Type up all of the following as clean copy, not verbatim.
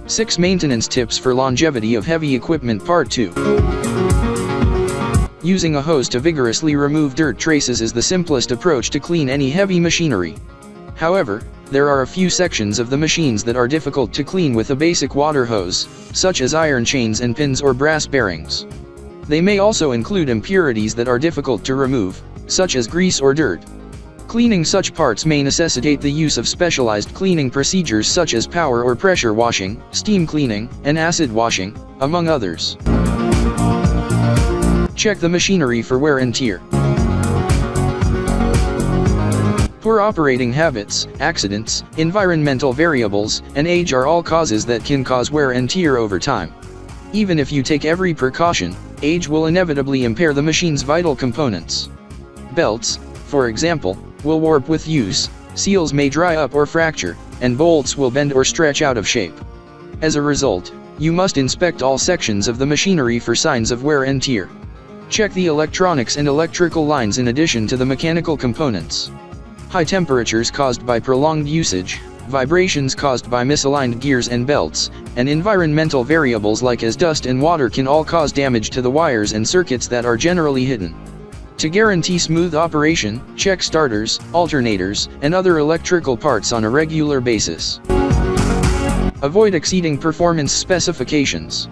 6 Maintenance Tips for Longevity of Heavy Equipment Part 2. Using a hose to vigorously remove dirt traces is the simplest approach to clean any heavy machinery. However, there are a few sections of the machines that are difficult to clean with a basic water hose, such as iron chains and pins or brass bearings. They may also include impurities that are difficult to remove, such as grease or dirt. Cleaning such parts may necessitate the use of specialized cleaning procedures such as power or pressure washing, steam cleaning, and acid washing, among others. Check the machinery for wear and tear. Poor operating habits, accidents, environmental variables, and age are all causes that can cause wear and tear over time. Even if you take every precaution, age will inevitably impair the machine's vital components. Belts, for example, will warp with use, seals may dry up or fracture, and bolts will bend or stretch out of shape. As a result, you must inspect all sections of the machinery for signs of wear and tear. Check the electronics and electrical lines in addition to the mechanical components. High temperatures caused by prolonged usage, vibrations caused by misaligned gears and belts, and environmental variables like as dust and water can all cause damage to the wires and circuits that are generally hidden. To guarantee smooth operation, check starters, alternators, and other electrical parts on a regular basis. Avoid exceeding performance specifications.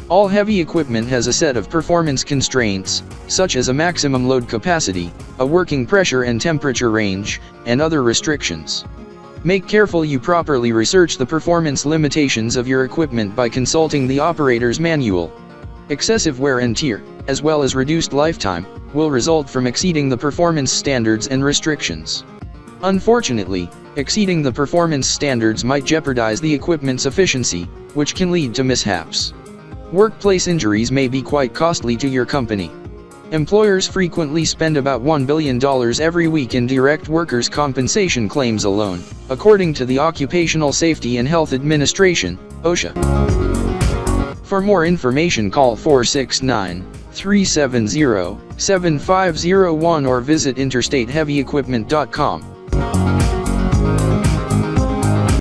All heavy equipment has a set of performance constraints, such as a maximum load capacity, a working pressure and temperature range, and other restrictions. Make careful you properly research the performance limitations of your equipment by consulting the operator's manual. Excessive wear and tear, as well as reduced lifetime, will result from exceeding the performance standards and restrictions. Unfortunately, exceeding the performance standards might jeopardize the equipment's efficiency, which can lead to mishaps. Workplace injuries may be quite costly to your company. Employers frequently spend about $1 billion every week in direct workers' compensation claims alone, according to the Occupational Safety and Health Administration, OSHA. For more information, call 469-370-7501 or visit interstateheavyequipment.com.